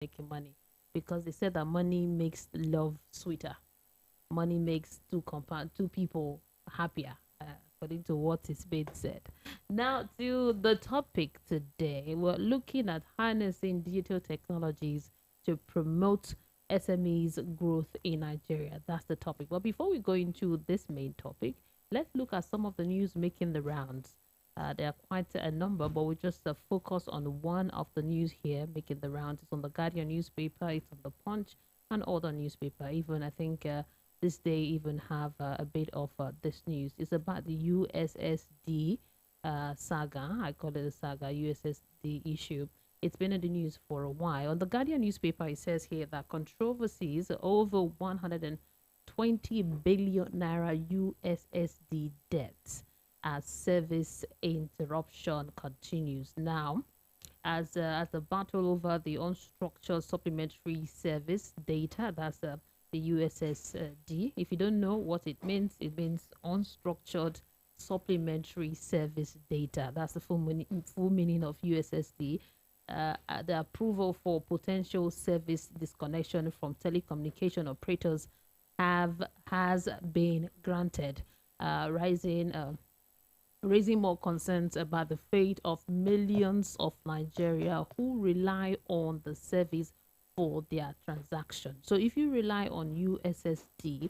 making money, because they said that money makes love sweeter. Money makes two people happier, according to what is being said. Now, to the topic today, we're looking at harnessing digital technologies to promote SMEs growth in Nigeria. That's the topic. But before we go into this main topic, let's look at some of the news making the rounds. There are quite a number, but we just focus on one of the news here making the rounds. It's on the Guardian newspaper, it's on the Punch, and other newspaper. Even I think this day even have a bit of this news. It's about the USSD saga. I call it a saga, USSD issue. It's been in the news for a while. On the Guardian newspaper, it says here that controversies over 120 billion naira USSD debts as service interruption continues. Now, as the battle over the unstructured supplementary service data, that's the USSD. If you don't know what it means unstructured supplementary service data. That's the full meaning of USSD. The approval for potential service disconnection from telecommunication operators has been granted, raising more concerns about the fate of millions of Nigeria who rely on the service for their transaction. So if you rely on USSD,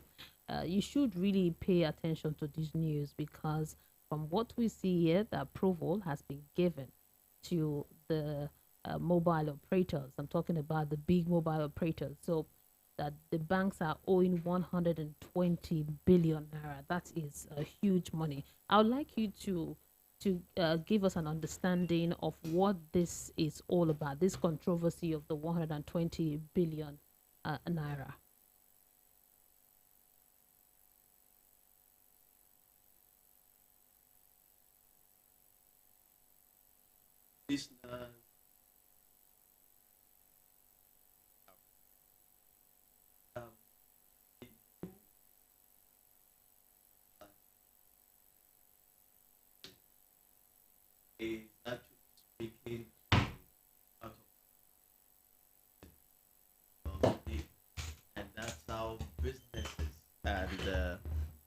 you should really pay attention to this news, because from what we see here, the approval has been given to the mobile operators. I'm talking about the big mobile operators. So that the banks are owing 120 billion naira. That is a huge money. I would like you to give us an understanding of what this is all about, this controversy of the 120 billion naira. Listeners, um, is actually speaking out of it, and that's how businesses and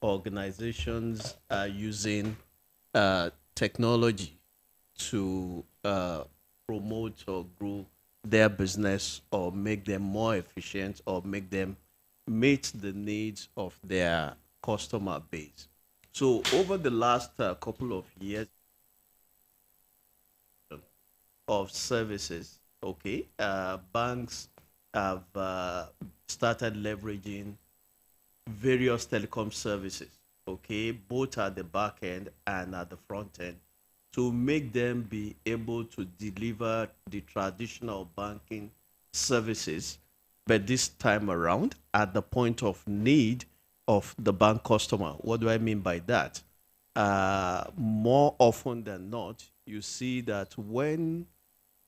organizations are using technology to promote or grow their business, or make them more efficient, or make them meet the needs of their customer base. So over the last couple of years of services, okay, banks have started leveraging various telecom services, okay, both at the back end and at the front end, to make them be able to deliver the traditional banking services, but this time around at the point of need of the bank customer. What do I mean by that? More often than not, you see that when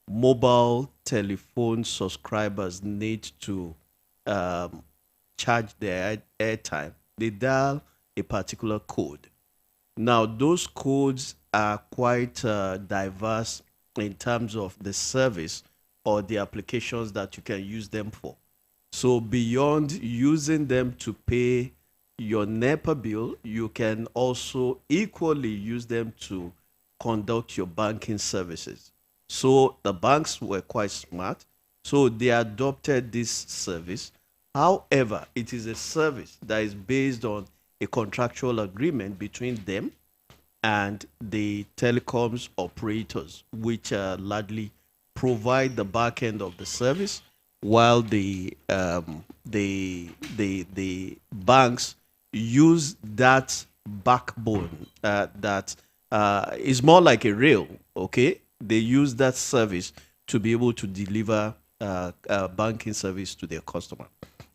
mobile telephone subscribers need to um, charge their airtime, they dial a particular code. Now, those codes are quite diverse in terms of the service or the applications that you can use them for. So, beyond using them to pay your NEPA bill, you can also equally use them to conduct your banking services. So, the banks were quite smart. So, they adopted this service. However, it is a service that is based on a contractual agreement between them and the telecoms operators, which largely provide the back end of the service, while the banks use that backbone that is more like a rail. Okay, they use that service to be able to deliver banking service to their customer.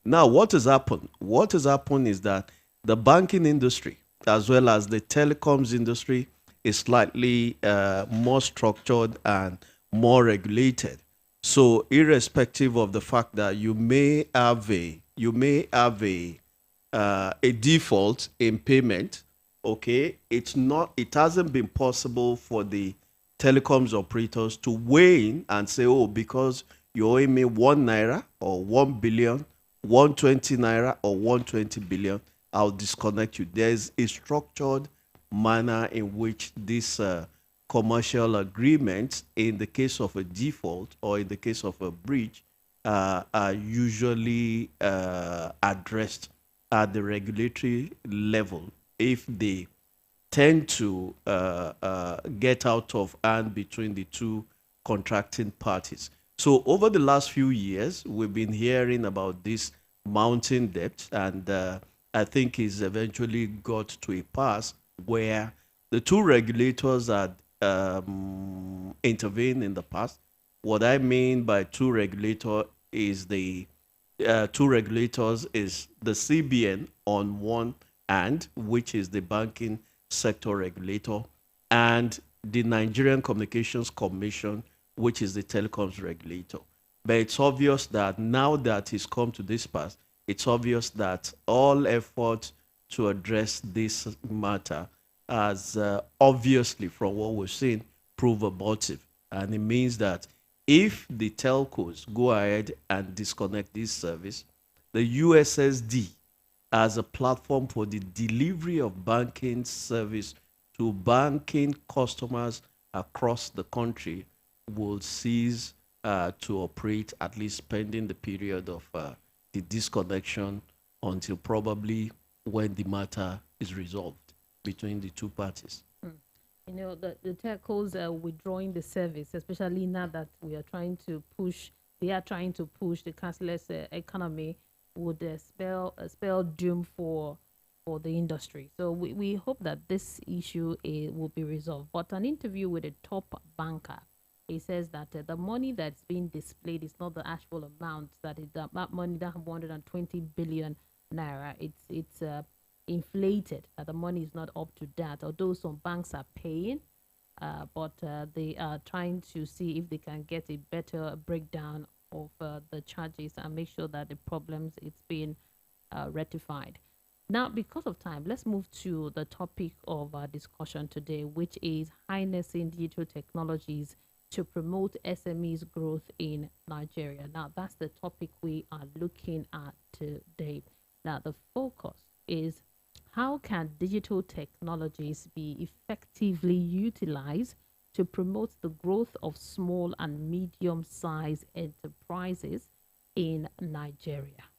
Now, what has happened? What has happened is that the banking industry, as well as the telecoms industry, is slightly more structured and more regulated. So, irrespective of the fact that you may have a default in payment, okay, it hasn't been possible for the telecoms operators to weigh in and say, oh, because you owe me 1 naira or 1 billion, 120 naira or 120 billion, I'll disconnect you. There's a structured manner in which this commercial agreements, in the case of a default or in the case of a breach, are usually addressed at the regulatory level if they tend to get out of hand between the two contracting parties. So over the last few years, we've been hearing about this mounting debt, and I think it's eventually got to a pass where the two regulators had intervened in the past. What I mean by two regulators is the CBN on one hand, which is the banking sector regulator, and the Nigerian Communications Commission, which is the telecoms regulator. But it's obvious that now that it's come to this pass, it's obvious that all efforts to address this matter has obviously, from what we've seen, prove abortive. And it means that if the telcos go ahead and disconnect this service, the USSD as a platform for the delivery of banking service to banking customers across the country will cease to operate, at least pending the period of the disconnection, until probably when the matter is resolved between the two parties. The telcos are withdrawing the service, especially now that they are trying to push the cashless economy, would spell doom for the industry. So we hope that this issue will be resolved. But an interview with a top banker, he says that the money that's being displayed is not the actual amount, that money, that 120 billion naira, it's inflated, that the money is not up to that, although some banks are paying, but they are trying to see if they can get a better breakdown of the charges and make sure that the problems it's being rectified. Now, because of time, let's move to the topic of our discussion today, which is harnessing digital technologies to promote SMEs growth in Nigeria. Now, that's the topic we are looking at today. Now, the focus is how can digital technologies be effectively utilized to promote the growth of small and medium-sized enterprises in Nigeria?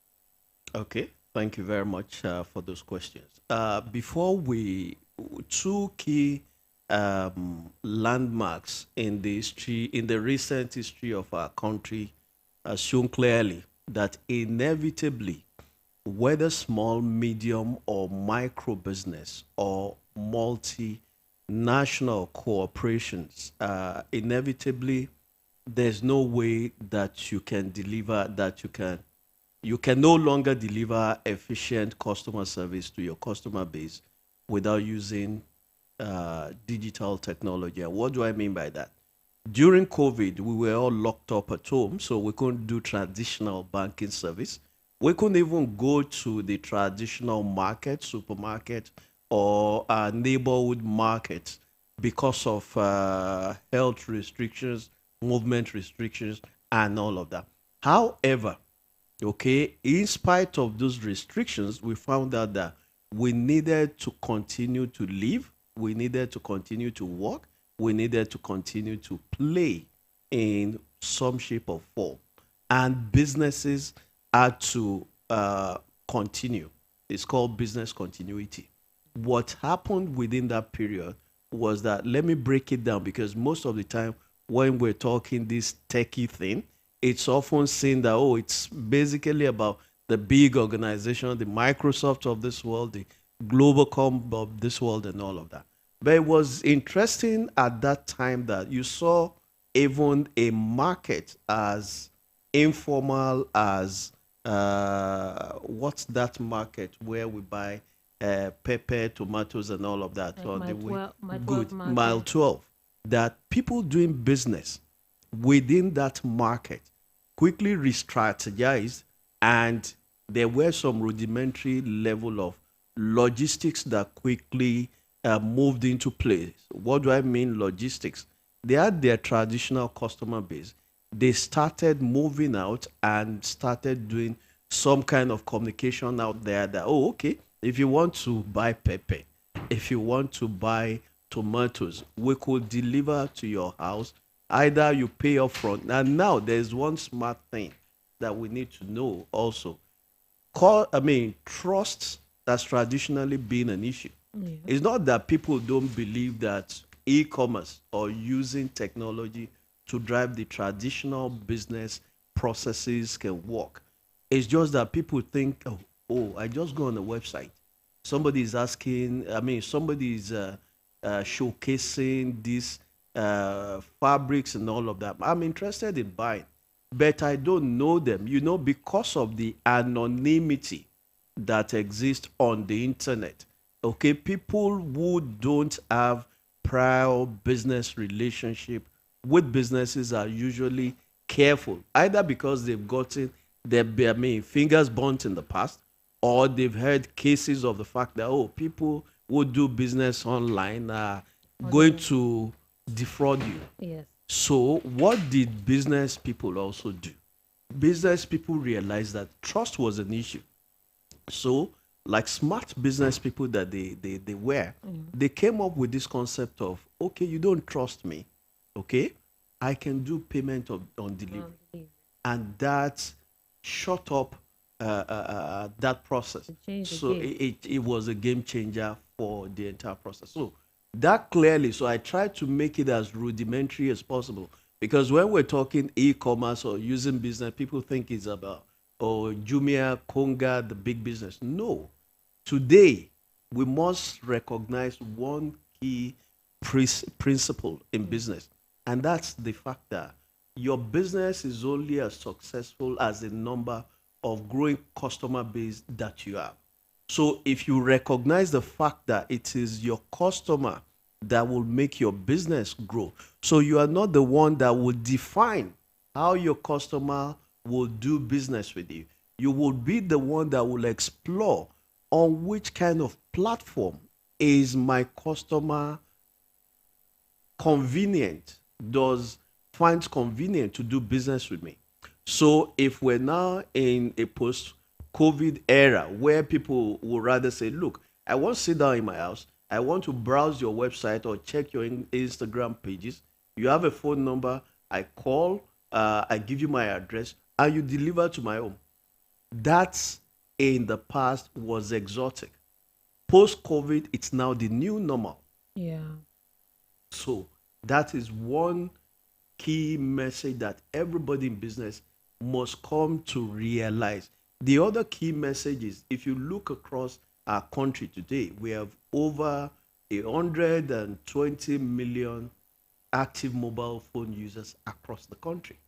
Okay, thank you very much for those questions. Before we, two key landmarks in the recent history of our country, has shown clearly that inevitably, whether small, medium, or micro business or multinational corporations, inevitably, there's no way that you can no longer deliver efficient customer service to your customer base without using digital technology. And what do I mean by that? During COVID, we were all locked up at home, so we couldn't do traditional banking service. We couldn't even go to the traditional market, supermarket, or neighborhood market because of health restrictions, movement restrictions, and all of that. However, okay, in spite of those restrictions, we found out that we needed to continue to live, we needed to continue to work, we needed to continue to play in some shape or form. And businesses had to continue. It's called business continuity. What happened within that period was that, let me break it down, because most of the time when we're talking this techie thing, it's often seen that, oh, it's basically about the big organization, the Microsoft of this world, the Globacom of this world, and all of that. But it was interesting at that time that you saw even a market as informal as what's that market where we buy pepper, tomatoes, and all of that Like on my the way. 12, my 12 Good, mile market. 12. That people doing business within that market quickly re-strategized, and there were some rudimentary level of logistics that quickly moved into place. What do I mean logistics? They had their traditional customer base. they started moving out and started doing some kind of communication out there that, oh, okay, if you want to buy pepper, if you want to buy tomatoes, we could deliver to your house. Either you pay up front. And now there's one smart thing that we need to know also. Trust that's traditionally been an issue. Yeah. It's not that people don't believe that e-commerce or using technology to drive the traditional business processes can work. It's just that people think, oh, I just go on the website. Somebody is asking, somebody is showcasing these fabrics and all of that. I'm interested in buying, but I don't know them, because of the anonymity that exists on the internet. Okay, people who don't have prior business relationship with businesses are usually careful, either because they've gotten their fingers burnt in the past, or they've heard cases of the fact that, oh, people who do business online are Or going they, to defraud you. yes. So, what did business people also do? Business people realized that trust was an issue. So, like smart business people that they were, they came up with this concept of, okay, you don't trust me. Okay, I can do payment on delivery. Believe. And that shut up that process. To change the So game. it was a game changer for the entire process. So that clearly, so I tried to make it as rudimentary as possible, because when we're talking e-commerce or using business, people think it's about, oh, Jumia, Konga, the big business. No. Today, we must recognize one key principle in business, and that's the fact that your business is only as successful as the number of growing customer base that you have. So if you recognize the fact that it is your customer that will make your business grow, so you are not the one that will define how your customer will do business with you. You will be the one that will explore on which kind of platform is my customer convenient, does finds convenient to do business with me. So if we're now in a post COVID era where people would rather say, look, I want to sit down in my house, I want to browse your website or check your Instagram pages. You have a phone number, I call, I give you my address, and you deliver to my home. That in the past was exotic. Post COVID, it's now the new normal. Yeah. So that is one key message that everybody in business must come to realize. The other key message is, if you look across our country today, we have over 120 million active mobile phone users across the country.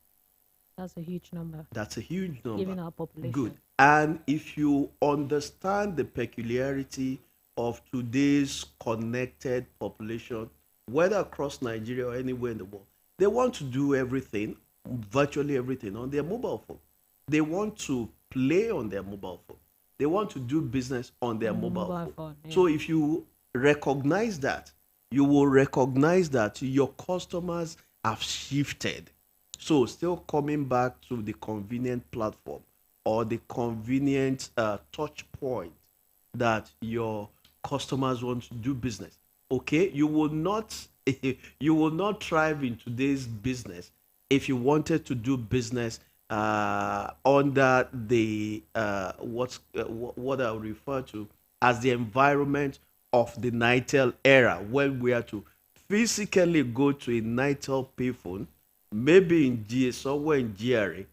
That's a huge number, That's a huge number. given our Good. population. And if you understand the peculiarity of today's connected population, whether across Nigeria or anywhere in the world, they want to do everything, virtually everything, on their mobile phone. They want to play on their mobile phone. They want to do business on their On the mobile mobile phone. phone, yeah. So if you recognize that, you will recognize that your customers have shifted. So still coming back to the convenient platform or the convenient touch point that your customers want to do business. Okay, you will not you will not thrive in today's business if you wanted to do business under the what I would refer to as the environment of the Nitel era, when we are to physically go to a Nitel payphone, maybe in somewhere in GRA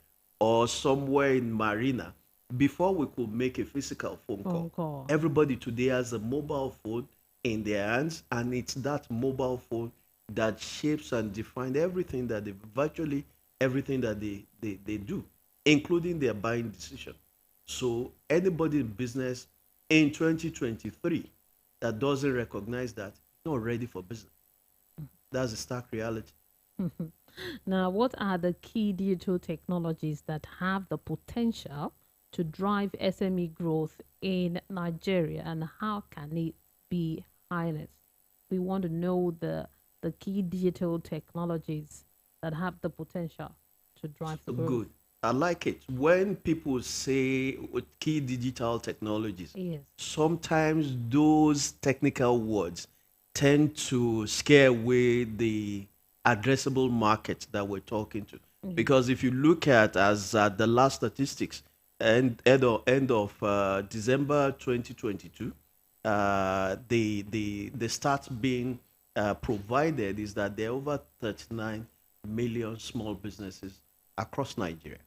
or somewhere in Marina, before we could make a physical phone Phone call. call. Everybody today has a mobile phone in their hands, and it's that mobile phone that shapes and defines everything that they virtually everything that they do, including their buying decision. So anybody in business in 2023 that doesn't recognize that is not ready for business. That's the stark reality. Now, what are the key digital technologies that have the potential to drive SME growth in Nigeria, and how can it be harnessed? We want to know the key digital technologies that have the potential to drive the growth. Good. I like it. When people say with key digital technologies, Yes. sometimes those technical words tend to scare away the addressable market that we're talking to. Yes. Because if you look at as the last statistics, end of December 2022, the stats being provided is that there are over 39 million small businesses across Nigeria.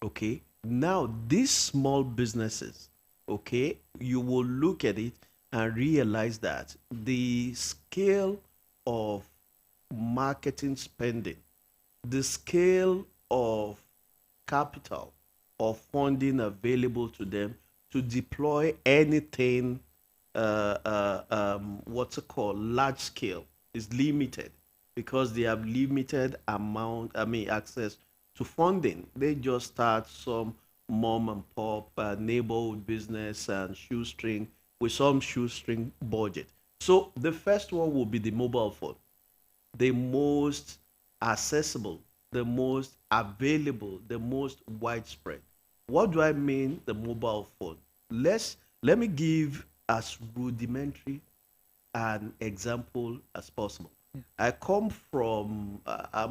Okay. Now, these small businesses, okay, you will look at it and realize that the scale of marketing spending, the scale of capital or funding available to them to deploy anything, what's it called, large scale, is limited because they have limited amount, access to funding. They just start some mom and pop neighborhood business and shoestring with some shoestring budget. So the first one will be the mobile phone, the most accessible, the most available, the most widespread. What do I mean the mobile phone? Let me give as rudimentary an example as possible. I come from a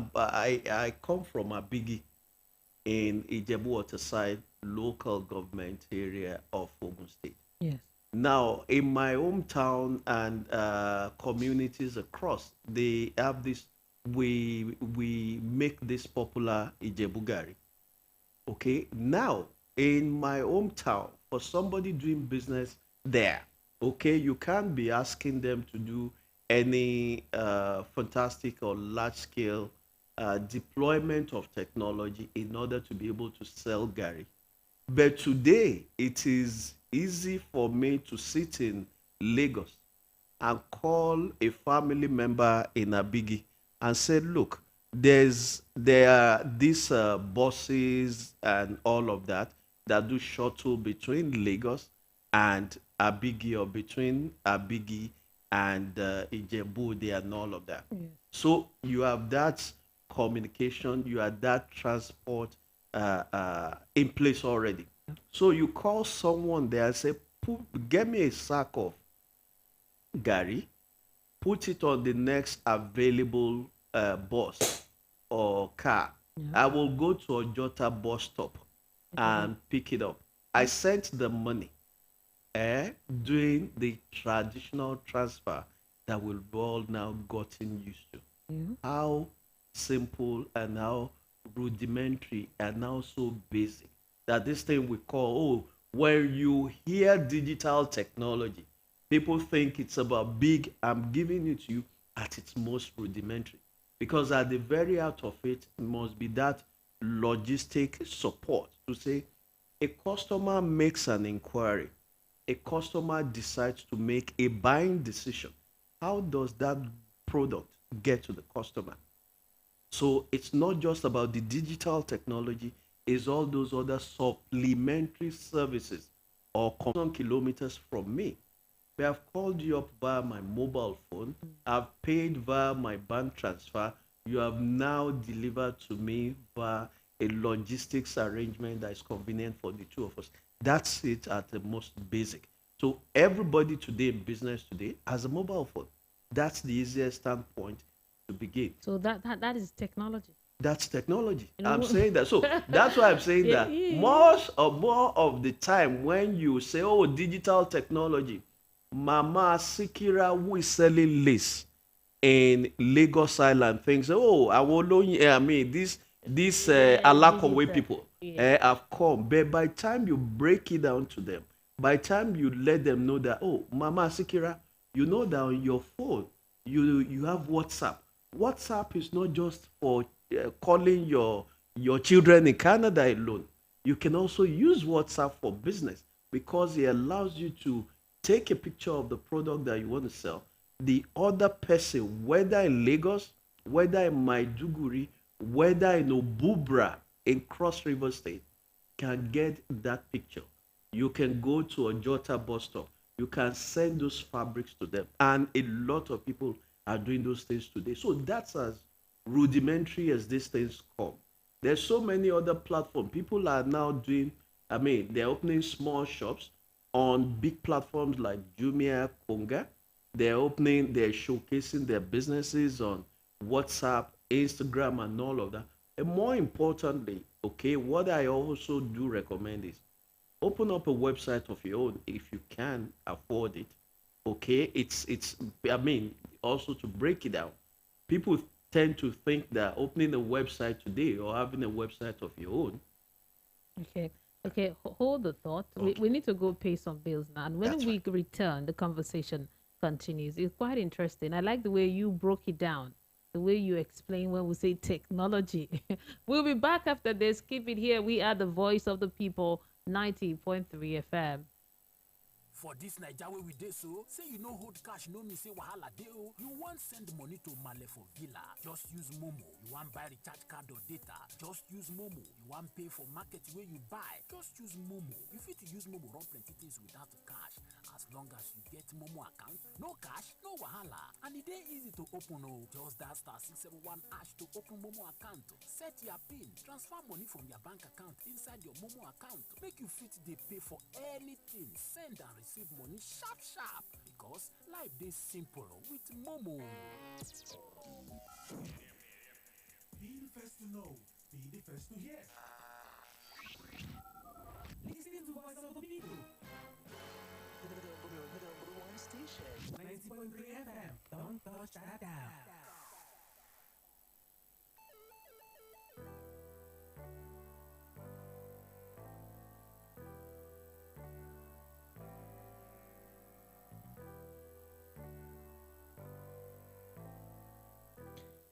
biggie in Ijebu Waterside local government area of Ogun State. Yes. Now, in my hometown and communities across, they have this. We make this popular Ijebu Gari. Okay. Now, in my hometown, for somebody doing business there, okay, you can't be asking them to do any fantastic or large scale deployment of technology in order to be able to sell Gary. But today, it is easy for me to sit in Lagos and call a family member in a biggie and say, look, there are these buses and all of that that do shuttle between Lagos and Abigi or between Abigi and Ijebu and all of that. Yes. So you have that communication, you have that transport in place already. So you call someone there and say, get me a sack of Gary, put it on the next available bus or car. Yeah. I will go to Ojota bus stop and pick it up. I sent the money, doing the traditional transfer that we've all now gotten used to. Yeah. How simple and how rudimentary and now so basic that this thing we call, oh, when you hear digital technology, people think it's about big. I'm giving it to you at its most rudimentary because at the very heart of it must be that logistic support to say a customer makes an inquiry, a customer decides to make a buying decision. How does that product get to the customer? So it's not just about the digital technology, it's all those other supplementary services or kilometers from me. I have called you up via my mobile phone. I've paid via my bank transfer. You have now delivered to me via a logistics arrangement that is convenient for the two of us. That's it at the most basic. So everybody today in business today has a mobile phone. That's the easiest standpoint to begin. So that is technology. That's technology. You know I'm what? saying that. So that's why I'm saying Yeah, that yeah, yeah. more of the time when you say, oh, digital technology, Mama Sikira, who is selling lace in Lagos Island, thinks, oh, this Alakowe Digital. people Yeah. have come. But by the time you break it down to them, by the time you let them know that, oh, Mama Sikira, you know that on your phone, you have WhatsApp. WhatsApp is not just for calling your children in Canada alone. You can also use WhatsApp for business because it allows you to take a picture of the product that you want to sell. The other person, whether in Lagos, whether in Maiduguri, whether in Obubra, in Cross River State, can get that picture. You can go to a Jota bus stop. You can send those fabrics to them. And a lot of people are doing those things today. So that's as rudimentary as these things come. There's so many other platforms. People are now doing, I mean, they're opening small shops on big platforms like Jumia, Konga. They're showcasing their businesses on WhatsApp, Instagram, and all of that. And more importantly, okay, what I also do recommend is open up a website of your own if you can afford it. Okay, it's I mean, also to break it down, people tend to think that opening a website today or having a website of your own. Okay. Okay, hold the thought. Okay, We need to go pay some bills now. And when that's fine. we return, the conversation continues. It's quite interesting. I like the way you broke it down, the way you explain when we say technology. We'll be back after this. Keep it here. We are the voice of the people, 90.3 FM. For this Naija wey we dey so, say you no hold cash no mean say wahala dey o. You wan send money to Male for villa, just use Momo. You wan buy recharge card or data, just use Momo. You wan pay for market wey you buy, just use Momo. You fit use Momo run plenty things without cash. As long as you get Momo account, no cash, no wahala. And e dey easy to open o. Just dial *671# to open Momo account. Set your PIN, transfer money from your bank account inside your Momo account. Make you fit dey pay for anything, send and receive money sharp sharp. Because life dey simple with Momo. Be the first to know, be the first to hear. Listen to Voice of the People. The number one station. 90.3 FM. Don't touch that down.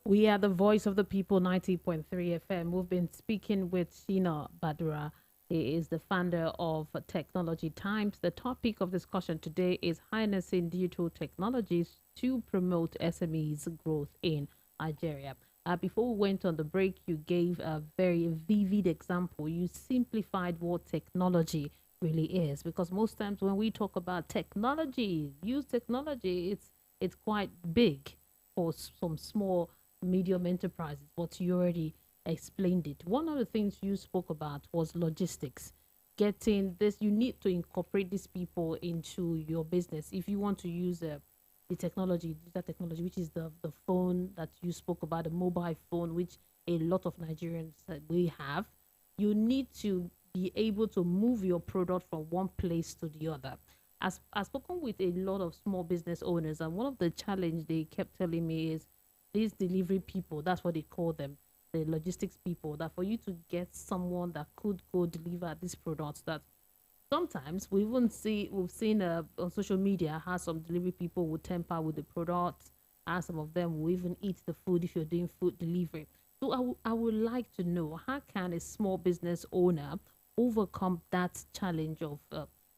We are the voice of the people, 90.3 FM. We've been speaking with Sheena Badura. He is the founder of Technology Times. The topic of discussion today is harnessing digital technologies to promote SMEs growth in Nigeria. Before we went on the break, you gave a very vivid example. You simplified what technology really is, because most times when we talk about technology, use technology, it's quite big for some small medium enterprises, but you already explained it. One of the things you spoke about was logistics. Getting this, you need to incorporate these people into your business. If you want to use the technology, digital technology, which is the phone that you spoke about, the mobile phone, which a lot of Nigerians we have, you need to be able to move your product from one place to the other. As I've spoken with a lot of small business owners, and one of the challenge they kept telling me is these delivery people, that's what they call them, the logistics people, that for you to get someone that could go deliver these products, that sometimes we've seen on social media how some delivery people will tamper with the products, and some of them will even eat the food if you're doing food delivery. So I would like to know, how can a small business owner overcome that challenge of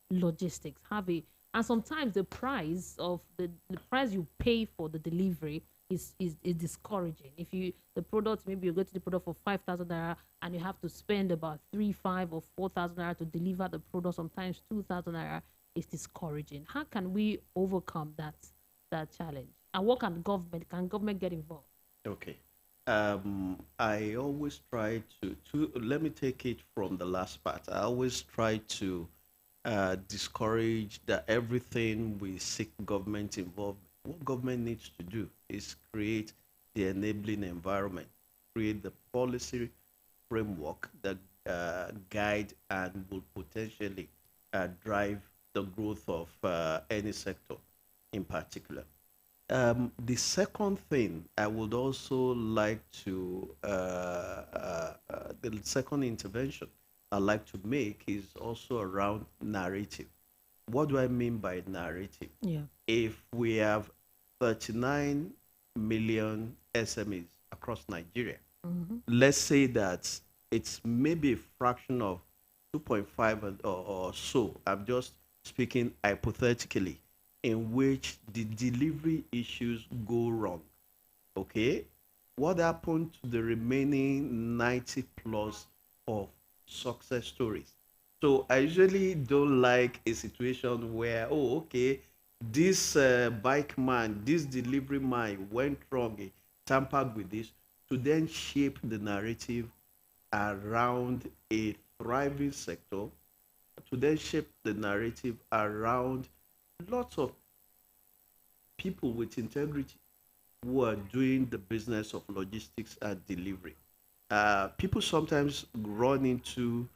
logistics? And sometimes the price you pay for the delivery is discouraging. If you the product, maybe you go to the product for 5,000 naira and you have to spend about 3, 5 or 4,000 naira to deliver the product, sometimes 2,000 naira, is discouraging. How can we overcome that challenge? And what can government get involved? Okay. I always try to let me take it from the last part. I always try to discourage that everything we seek government involvement. What government needs to do is create the enabling environment, create the policy framework that guide and will potentially drive the growth of any sector in particular. The second thing I would also like to, the second intervention I like to make is also around narrative. What do I mean by narrative? Yeah. If we have 39 million SMEs across Nigeria, let's say that it's maybe a fraction of 2.5 or so. I'm just speaking hypothetically, in which the delivery issues go wrong. Okay, what happened to the remaining 90 plus of success stories? So I usually don't like a situation where, oh, okay, this bike man, this delivery man went wrong, he tampered with this, to then shape the narrative around a thriving sector to then shape the narrative around lots of people with integrity who are doing the business of logistics and delivery. People sometimes run into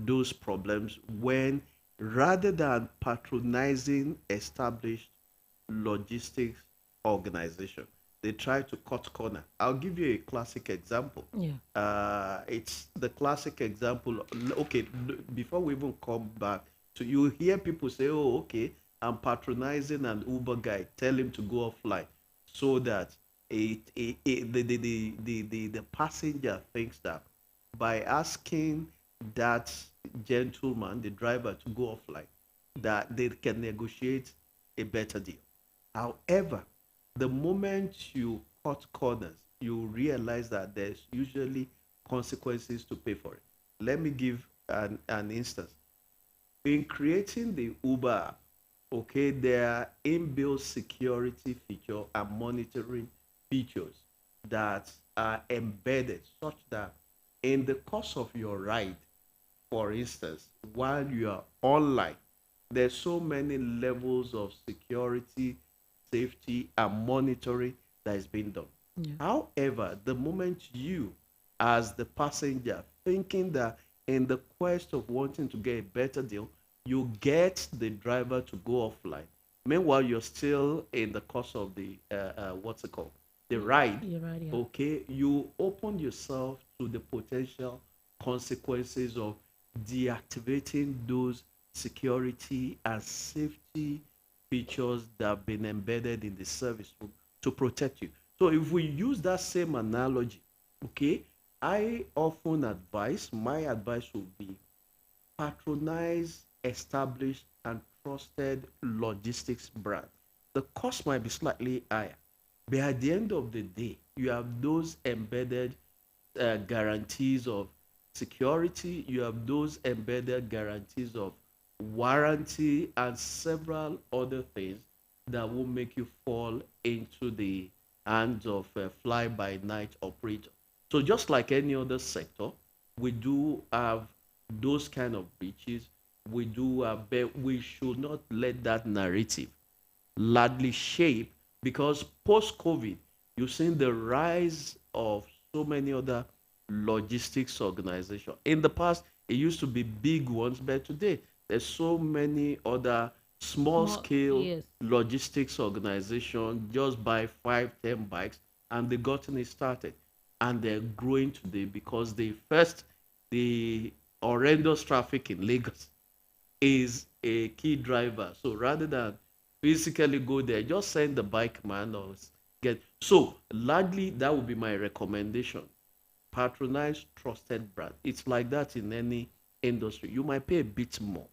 those problems when, rather than patronizing established logistics organization, they try to cut corner. I'll give you a classic example. Yeah. It's the classic example. Okay, before we even come back to, you hear people say, "Oh, okay, I'm patronizing an Uber guy. Tell him to go offline," so that the passenger thinks that by asking that gentleman, the driver, to go offline, that they can negotiate a better deal. However, the moment you cut corners, you realize that there's usually consequences to pay for it. Let me give an instance. In creating the Uber app, okay, there are inbuilt security feature and monitoring features that are embedded such that in the course of your ride, for instance, while you are online, there's so many levels of security, safety, and monitoring that is being done. Yeah. However, the moment you, as the passenger, thinking that in the quest of wanting to get a better deal, you get the driver to go offline. Meanwhile, you're still in the course of the what's it called, the ride. You're right. Yeah. Okay, you open yourself to the potential consequences of deactivating those security and safety features that have been embedded in the service to protect you. So if we use that same analogy, okay, I often advise, my advice would be patronize established and trusted logistics brand. The cost might be slightly higher, but at the end of the day, you have those embedded guarantees of security, you have those embedded guarantees of warranty, and several other things that will make you fall into the hands of a fly by night operator. So, just like any other sector, we do have those kind of breaches. We do have, but we should not let that narrative largely shape, because post COVID, you've seen the rise of so many other logistics organizations. In the past, it used to be big ones, but today there's so many other small Small. scale Yes. logistics organizations just buy 5, 10 bikes and they gotten it started. And they're growing today because they first, the horrendous traffic in Lagos is a key driver. So rather than physically go there, just send the bike man or get. So largely, that would be my recommendation. Patronize trusted brand. It's like that in any industry. You might pay a bit more,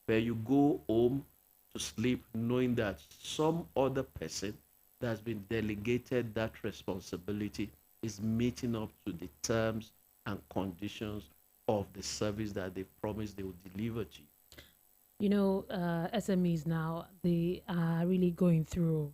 but you go home to sleep knowing that some other person that has been delegated that responsibility is meeting up to the terms and conditions of the service that they promised they would deliver to you. SMEs now, they are really going through,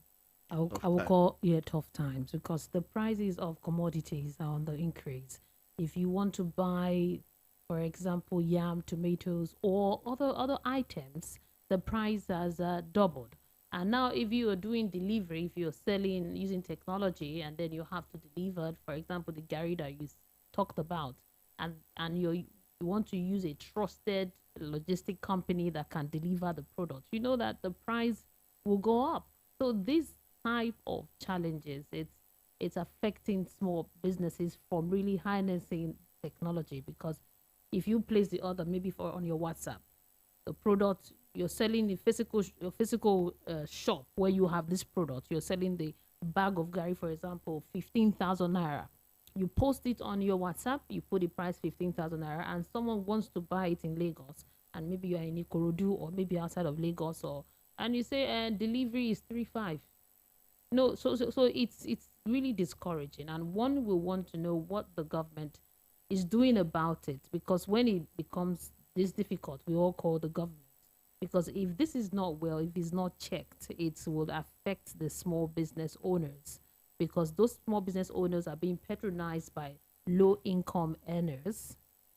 Of I will time. call, yeah, tough times, because the prices of commodities are on the increase. If you want to buy, for example, yam, tomatoes, or other items, the price has doubled. And now, if you are doing delivery, if you're selling using technology, and then you have to deliver, for example, the Gary that you talked about, and you want to use a trusted logistic company that can deliver the product, you know that the price will go up. So this type of challenges, it's affecting small businesses from really harnessing technology, because if you place the order maybe for on your WhatsApp, the product you're selling, the physical shop where you have this product, you're selling the bag of Gary, for example, 15,000 naira. You post it on your WhatsApp, you put the price 15,000 naira, and someone wants to buy it in Lagos, and maybe you're in Ikorodu or maybe outside of Lagos, or and you say delivery is 3.5. No, so it's really discouraging, and one will want to know what the government is doing about it, because when it becomes this difficult, we all call the government, because if this is not well, if it's not checked, it will affect the small business owners, because those small business owners are being patronized by low income earners,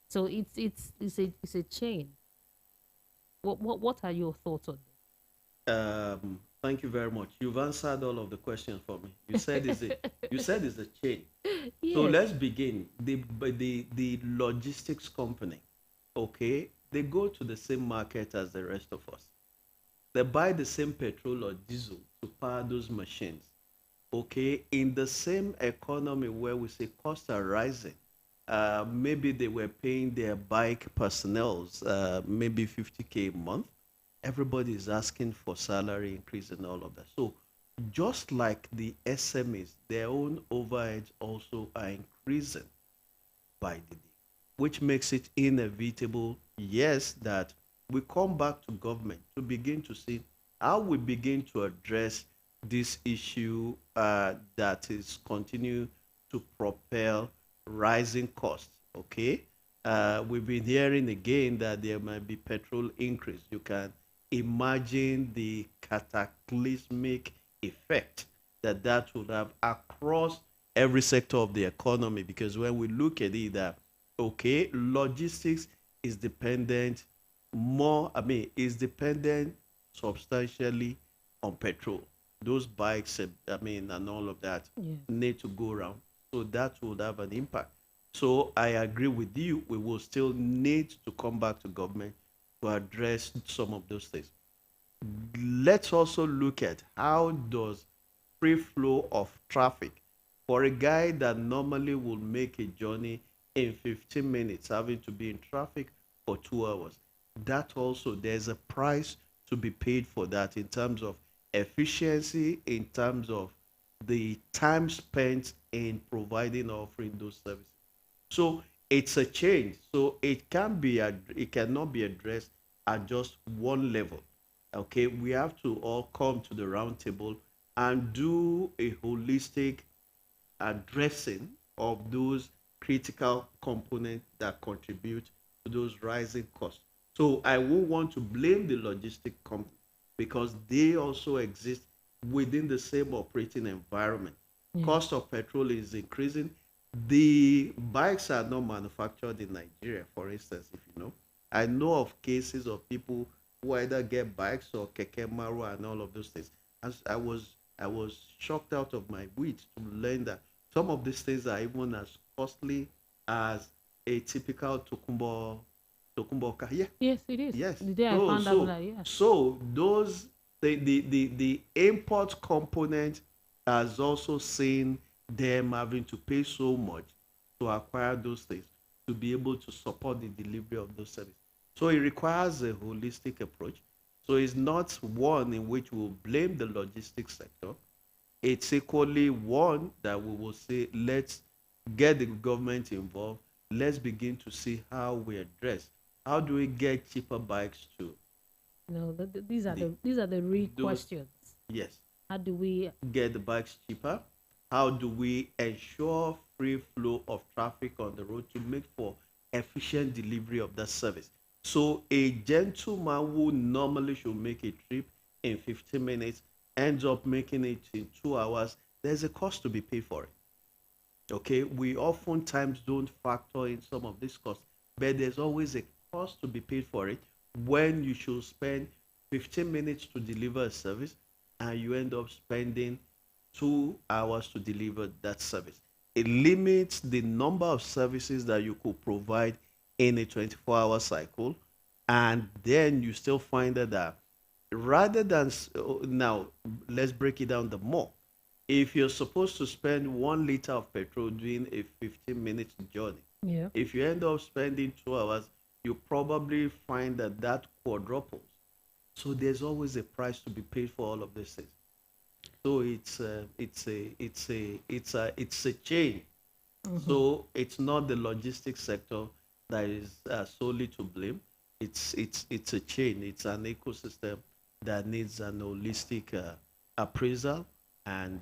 So it's a chain. What are your thoughts on Thank you very much. You've answered all of the questions for me. You this? said it's a chain. So Yes. let's begin. The logistics company, okay, they go to the same market as the rest of us. They buy the same petrol or diesel to power those machines. Okay, in the same economy where we say costs are rising, maybe they were paying their bike personnels maybe 50K a month. Everybody is asking for salary increase and all of that. So just like the SMEs, their own overheads also are increasing by the day, which makes it inevitable, yes, that we come back to government to begin to see how we begin to address this issue that is continue to propel rising costs. Okay, we've been hearing again that there might be petrol increase. You can imagine the cataclysmic effect that that would have across every sector of the economy, because when we look at it that okay, logistics is dependent more, I mean, is dependent substantially on petrol. Those bikes, I mean, and all of that Yeah. need to go around. So that would have an impact. So I agree with you. We will still need to come back to government to address some of those things. Let's also look at how does free flow of traffic for a guy that normally would make a journey in 15 minutes having to be in traffic for 2 hours. That also, there's a price to be paid for that in terms of efficiency, in terms of the time spent in providing or offering those services. So it's a change. So it cannot be addressed at just one level. Okay, we have to all come to the round table and do a holistic addressing of those critical components that contribute to those rising costs. So I won't want to blame the logistic company because they also exist within the same operating environment. Yeah. Cost of petrol is increasing. The bikes are not manufactured in Nigeria, for instance, if you know. I know of cases of people who either get bikes or keke marua and all of those things. As I was shocked out of my wits to learn that some of these things are even as costly as a typical Tokumbo car. Yeah, Yes, it is. yes. The day I So found out so that, yeah. so those the import component has also seen them having to pay so much to acquire those things to be able to support the delivery of those services. So it requires a holistic approach. So it's not one in which we'll blame the logistics sector. It's equally one that we will say, let's get the government involved. Let's begin to see how we address. How do we get cheaper bikes to No, these are the the real those? questions. Yes, How do we? get the bikes cheaper? How do we ensure free flow of traffic on the road to make for efficient delivery of that service? So a gentleman who normally should make a trip in 15 minutes ends up making it in 2 hours. There's a cost to be paid for it. Okay, we oftentimes don't factor in some of these costs, but there's always a cost to be paid for it when you should spend 15 minutes to deliver a service and you end up spending 2 hours to deliver that service. It limits the number of services that you could provide in a 24-hour cycle, and then you still find that rather than now, let's break it down the more. If you're supposed to spend 1 liter of petrol doing a 15-minute journey, Yeah. if you end up spending 2 hours, you probably find that that quadruples. So there's always a price to be paid for all of these things. So it's a chain. Mm-hmm. So it's not the logistics sector that is solely to blame. It's a chain. It's an ecosystem that needs an holistic appraisal and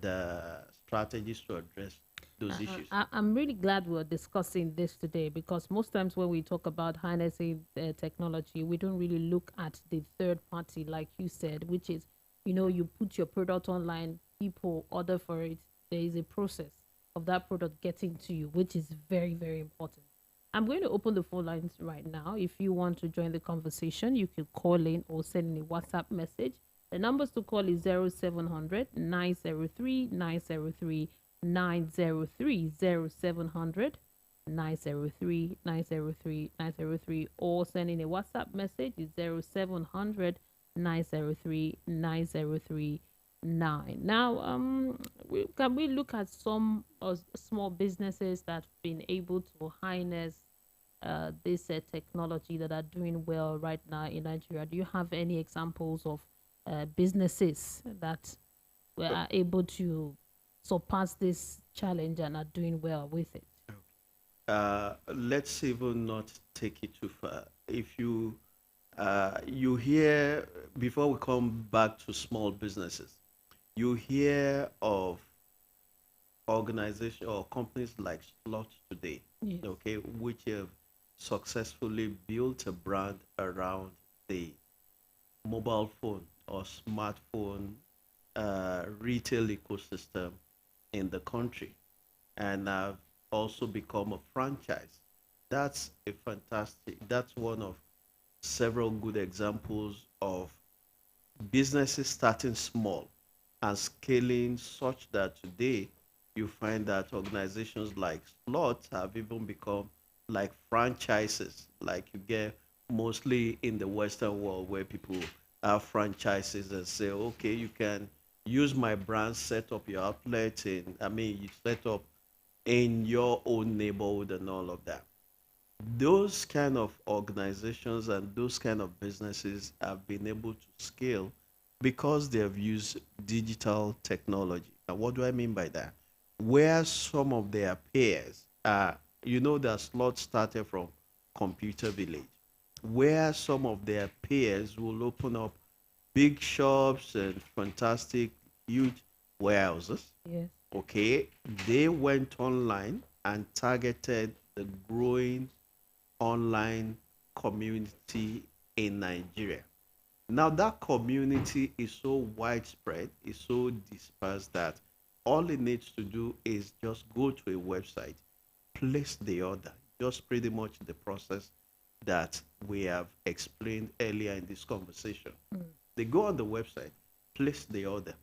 strategies to address those issues. I'm really glad we're discussing this today because most times when we talk about harnessing technology, we don't really look at the third party, like you said, which is, you put your product online, people order for it. There is a process of that product getting to you, which is very, very important. I'm going to open the phone lines right now. If you want to join the conversation, you can call in or send in a WhatsApp message. The numbers to call is 0700 903 903 903 0700 903 903 903, or send in a WhatsApp message is 0700 903 903 9. Now, can we look at some small businesses that have been able to harness this technology that are doing well right now in Nigeria? Do you have any examples of businesses that were able to surpass this challenge and are doing well with it? Let's even not take it too far. If you hear, before we come back to small businesses, you hear of organizations or companies like Slot today, Yes. okay, which have successfully built a brand around the mobile phone or smartphone retail ecosystem in the country, and have also become a franchise. That's one of several good examples of businesses starting small and scaling, such that today you find that organizations like Slots have even become like franchises, like you get mostly in the Western world, where people have franchises and say, okay, you can use my brand, set up your outlet in, I mean, you set up in your own neighborhood and all of that. Those kind of organizations and those kind of businesses have been able to scale because they have used digital technology. And what do I mean by that? Where some of their peers are, the slot started from Computer Village, where some of their peers will open up big shops and fantastic, huge warehouses. Yes. Okay, they went online and targeted the growing online community in Nigeria. Now, that community is so widespread, is so dispersed, that all it needs to do is just go to a website, place the order, just pretty much the process that we have explained earlier in this conversation. They go on the website, place the order.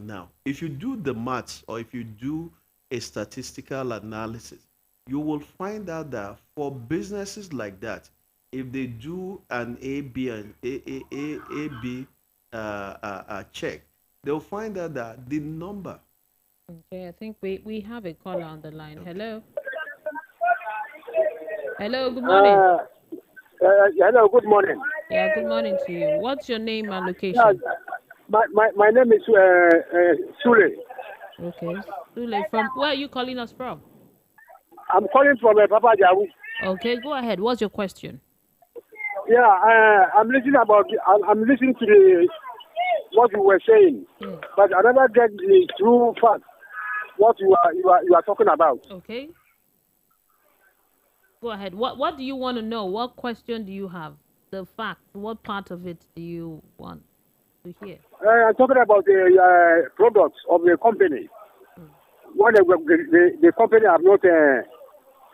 Now, if you do the maths, or if you do a statistical analysis, you will find out that for businesses like that, if they do an A B check, they'll find out that the number. Okay, I think we have a caller on the line. Okay. Hello. Hello, good morning. Hello, good morning. Yeah, good morning to you. What's your name and Yeah, location? my name is Sule. Okay. Sule, from where are you calling us from? I'm calling from Papa Jawu. Okay, go ahead. What's your question? Yeah, I'm listening I'm listening to the what you were saying, Yes. but I never get the true fact what you are talking about. Okay. Go ahead. What do you want to know? What question do you have? The fact. What part of it do you want to hear? I'm talking about the products of the company. Mm. When the company have not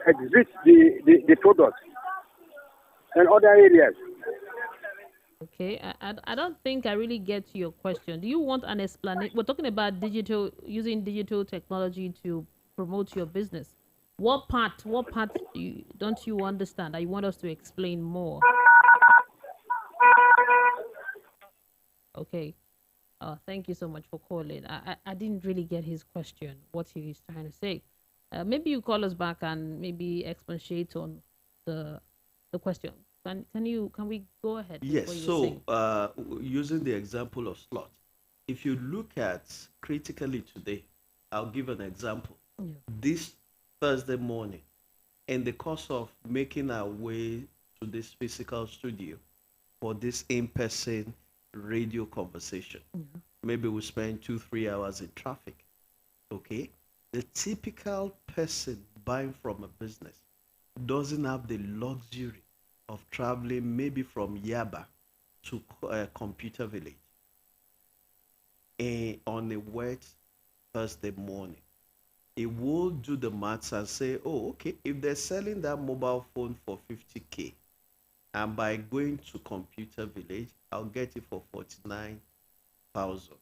exist the product in other areas. Okay, I don't think I really get to your question. Do you want an explanation? We're talking about using digital technology to promote your business. What part don't you understand that you want us to explain more? Okay. Thank you so much for calling. I didn't really get his question, what he is trying to say. Maybe you call us back and maybe expatiate on the the question. Can we go ahead with Yes, what you were so saying? using the example of slot, if you look at critically today, I'll give an example. Yeah. This Thursday morning, in the course of making our way to this physical studio for this in-person radio conversation, maybe we spend 2 3 hours in traffic. Okay, the typical person buying from a business doesn't have the luxury of traveling maybe from Yaba to Computer Village on a wet Thursday morning. it will do the maths and say, oh, okay, if they're selling that mobile phone for 50K, and by going to Computer Village, I'll get it for 49,000.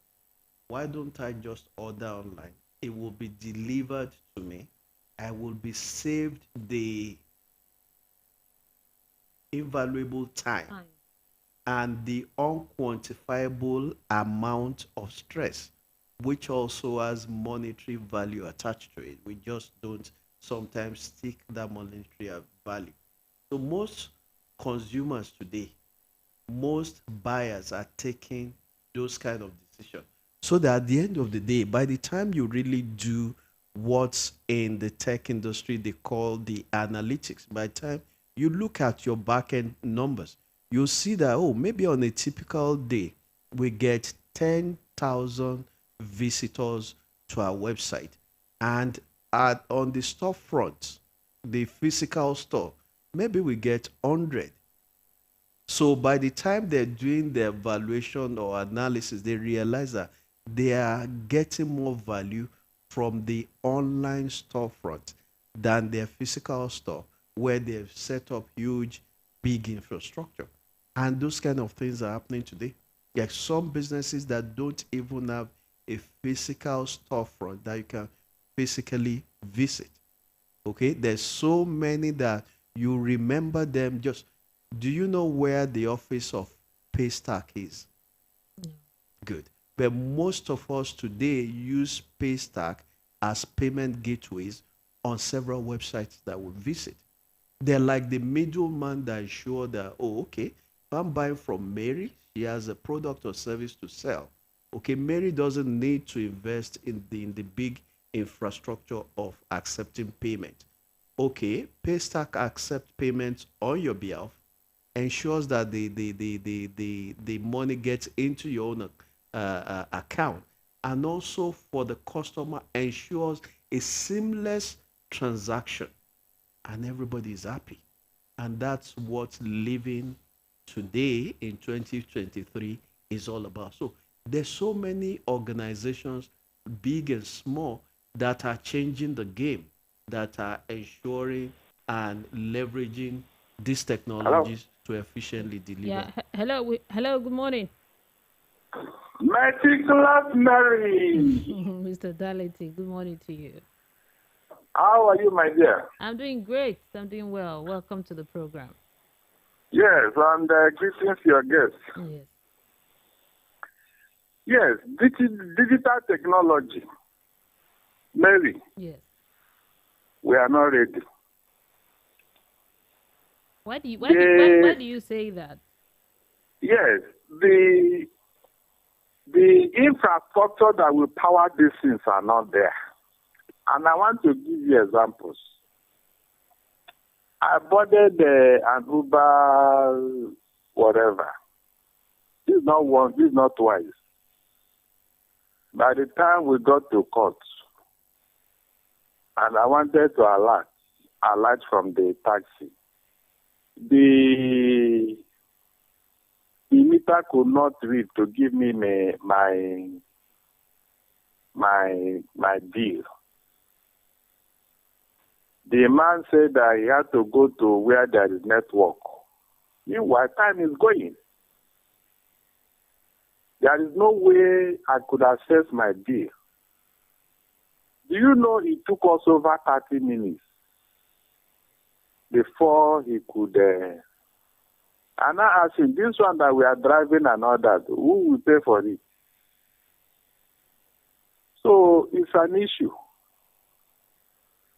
Why don't I just order online? It will be delivered to me. I will be saved the invaluable time Fine. and the unquantifiable amount of stress, which also has monetary value attached to it. We just don't sometimes stick that monetary value. So most consumers today, most buyers are taking those kind of decisions. So that at the end of the day, by the time you really do what's in the tech industry they call the analytics, by the time you look at your back end numbers, you'll see that, oh, maybe on a typical day, we get 10,000 visitors to our website. And on the storefront, the physical store, maybe we get 100. So by the time they're doing the evaluation or analysis, they realize that they are getting more value from the online storefront than their physical store, where they've set up huge, big infrastructure. And those kind of things are happening today. There are some businesses that don't even have a physical storefront that you can physically visit. Okay, there's so many that you remember them. Just, do you know where the office of Paystack is? Good. But most of us today use Paystack as payment gateways on several websites that we visit. They're like the middleman that ensure that, oh, okay, if I'm buying from Mary, she has a product or service to sell. Okay, Mary doesn't need to invest in the big infrastructure of accepting payment. Okay, Paystack accepts payments on your behalf, ensures that the money gets into your own account, and also for the customer ensures a seamless transaction, and everybody is happy. And that's what living today in 2023 is all about. So there's so many organizations, big and small, that are changing the game, that are ensuring and leveraging these Hello. technologies to efficiently deliver. Yeah. Hello. Hello. Good morning, Meticulous Mary. Mr. Dality. Good morning to you. How are you, my dear? I'm doing great. I'm doing well. Welcome to the program. Yes, and greetings to your guests. Yes. Yes, digital technology. Mary, Yes. we are not ready. Why do you say that? Yes, the infrastructure that will power these things are not there. And I want to give you examples. I boarded an Uber, whatever. This is not once, this is not twice. By the time we got to court, and I wanted to alight from the taxi, the meter could not read to give me my bill. The man said that he had to go to where there is network. Meanwhile, time is going. There is no way I could access my bill. Do you know it took us over 30 minutes before he could... and I asked him, this one that we are driving and all that, who will pay for it? So it's an issue.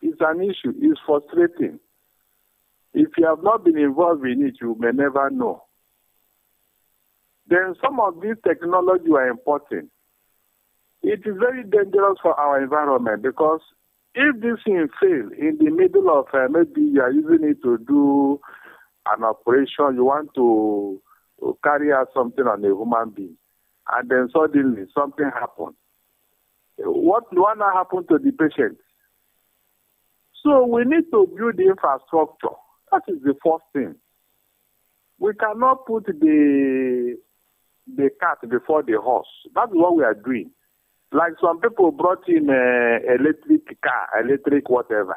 It's an issue. It's frustrating. If you have not been involved in it, you may never know. Then some of these technology are important. It is very dangerous for our environment because if this thing fails in the middle of maybe you are using it to do an operation, you want to carry out something on a human being, and then suddenly something happens. What will not happen to the patient? So we need to build the infrastructure. That is the first thing. We cannot put the cart before the horse. That's what we are doing. Like some people brought in electric car, electric whatever,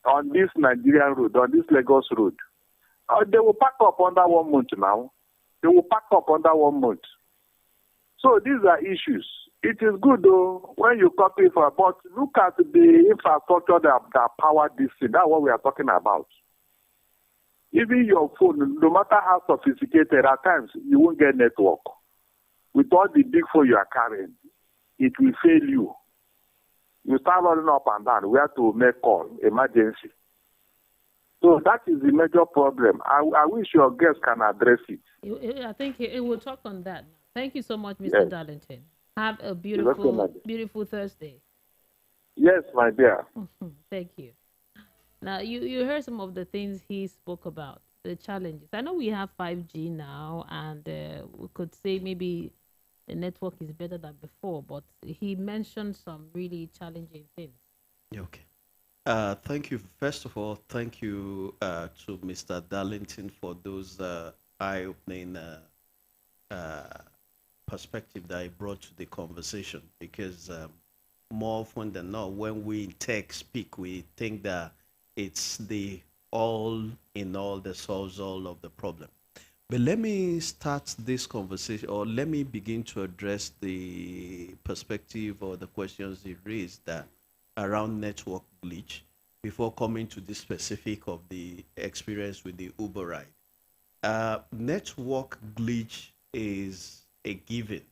on this Nigerian road, on this Lagos road. They will pack up under 1 month now. They will pack up under 1 month. So these are issues. It is good though when you copy for, but look at the infrastructure that power this thing. That's what we are talking about. Even your phone, no matter how sophisticated, at times you won't get network. With all the big phone you are carrying, it will fail you. You start running up and down. We have to make call, emergency. So that is the major problem. I wish your guests can address it. I think it will talk on that. Thank you so much, Mr. Yes. Darlington. Have a You're welcome, my beautiful, dear. beautiful Thursday. Yes, my dear. Thank you. Now, you heard some of the things he spoke about, the challenges. I know we have 5G now, and we could say maybe the network is better than before, but he mentioned some really challenging things. Okay. Thank you. First of all, thank you to Mr. Darlington for those eye-opening uh, perspective that he brought to the conversation. Because more often than not, when we in tech speak, we think that it's the all in all that solves all of the problem. But let me start this conversation, or let me begin to address the perspective or the questions he raised that around network glitch before coming to the specific of the experience with the Uber ride. Network glitch is a given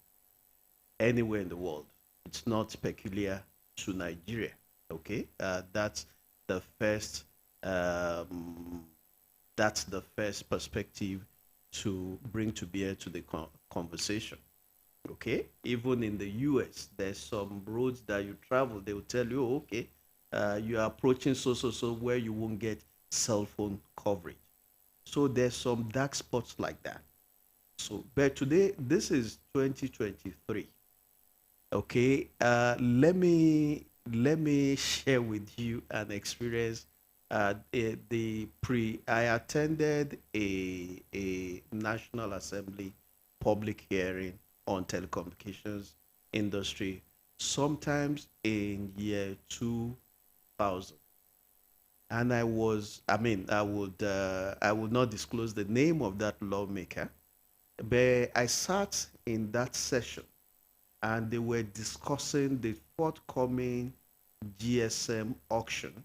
anywhere in the world. It's not peculiar to Nigeria. Okay, the first. Um, that's the first perspective to bring to bear to the conversation. Okay, even in the US, there's some roads that you travel. They will tell you, "Oh, okay, you are approaching so where you won't get cell phone coverage." So there's some dark spots like that. So, but today, this is 2023. Okay, let me share with you an experience. The pre I attended a National Assembly public hearing on telecommunications industry sometimes in year 2000, and I would not disclose the name of that lawmaker, but I sat in that session and they were discussing the forthcoming GSM auction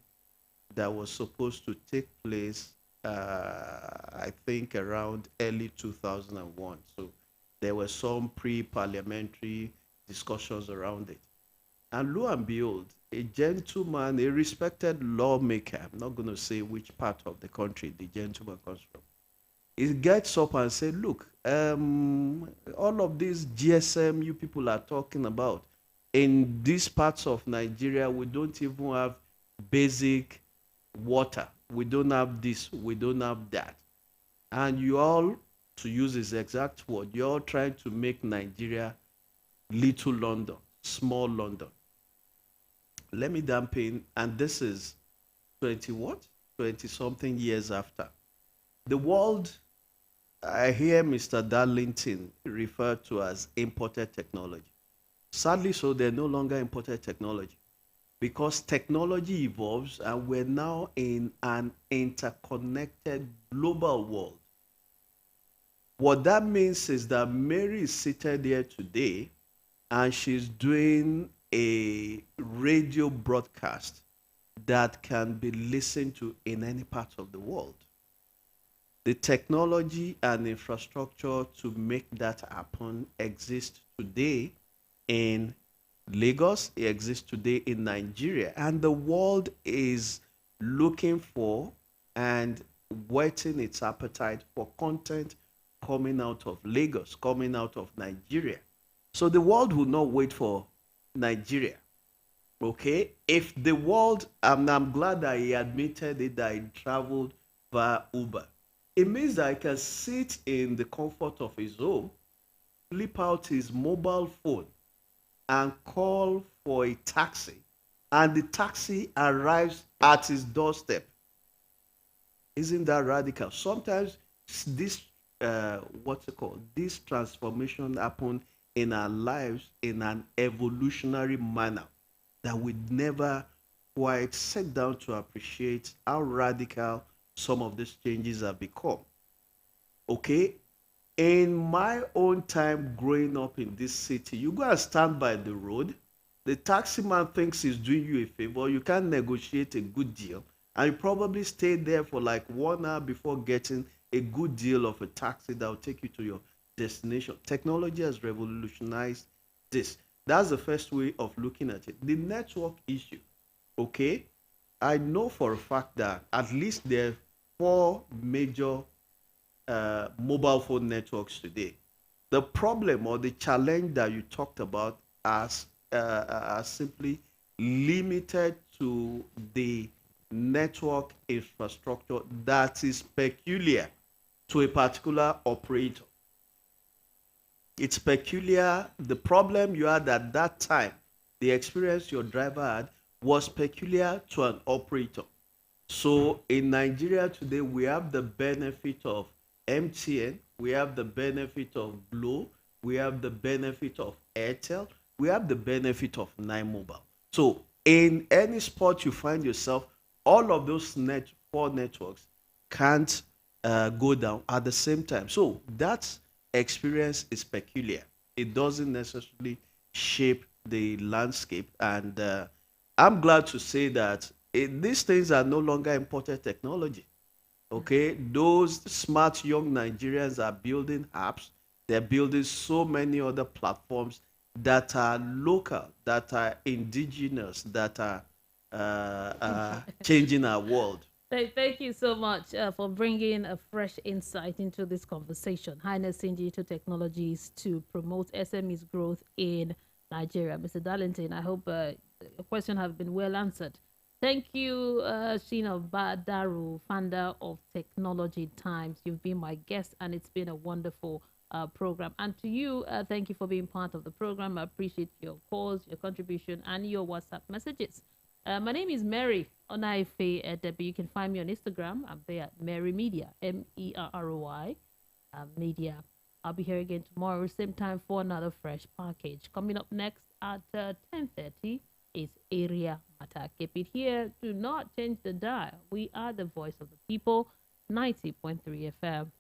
that was supposed to take place, I think, around early 2001. So there were some pre-parliamentary discussions around it. And lo and behold, a gentleman, a respected lawmaker, I'm not going to say which part of the country the gentleman comes from, he gets up and said, look, all of these GSM you people are talking about, in these parts of Nigeria, we don't even have basic water. We don't have this, we don't have that. And you all, to use his exact word, you're all trying to make Nigeria little London, small London. Let me dampen, and this is 20 what? 20 something years after. The world, I hear Mr. Darlington referred to as imported technology. Sadly, so they're no longer imported technology because technology evolves and we're now in an interconnected global world. What that means is that Mary is seated here today and she's doing a radio broadcast that can be listened to in any part of the world. The technology and infrastructure to make that happen exists today in Lagos, it exists today in Nigeria, and the world is looking for and whetting its appetite for content coming out of Lagos, coming out of Nigeria. So the world will not wait for Nigeria. Okay? If the world, and I'm glad that he admitted it, that he traveled via Uber. It means that he can sit in the comfort of his home, flip out his mobile phone, and call for a taxi, and the taxi arrives at his doorstep. Isn't that radical? Sometimes this what's it called? This transformation happen in our lives in an evolutionary manner that we never quite sit down to appreciate how radical some of these changes have become. Okay, in my own time growing up in this city, you go and stand by the road. The taxi man thinks he's doing you a favor. You can't negotiate a good deal. And you probably stay there for like 1 hour before getting a good deal of a taxi that will take you to your destination. Technology has revolutionized this. That's the first way of looking at it. The network issue, okay? I know for a fact that at least there are four major mobile phone networks today. The problem or the challenge that you talked about are simply limited to the network infrastructure that is peculiar to a particular operator. It's peculiar. The problem you had at that time, the experience your driver had, was peculiar to an operator. So in Nigeria today, we have the benefit of MTN, we have the benefit of Glo, we have the benefit of Airtel, we have the benefit of Nine Mobile. So in any spot you find yourself, all of those four networks can't go down at the same time. So that experience is peculiar. It doesn't necessarily shape the landscape. And I'm glad to say that these things are no longer imported technology. Okay, those smart young Nigerians are building apps. They're building so many other platforms that are local, that are indigenous, that are changing our world. Thank you so much for bringing a fresh insight into this conversation. Harnessing digital technologies to promote SMEs growth in Nigeria. Mr. Darlington, I hope your question have been well answered. Thank you, Sheena Badaru, founder of Technology Times. You've been my guest, and it's been a wonderful program. And to you, thank you for being part of the program. I appreciate your calls, your contribution, and your WhatsApp messages. My name is Mary Onaife Debbie. You can find me on Instagram. I'm there at Mary Media, MERROY Media. I'll be here again tomorrow, same time for another fresh package. Coming up next at 10:30 is Area Matter. Keep it here. Do not change the dial. We are the voice of the people, 90.3 FM.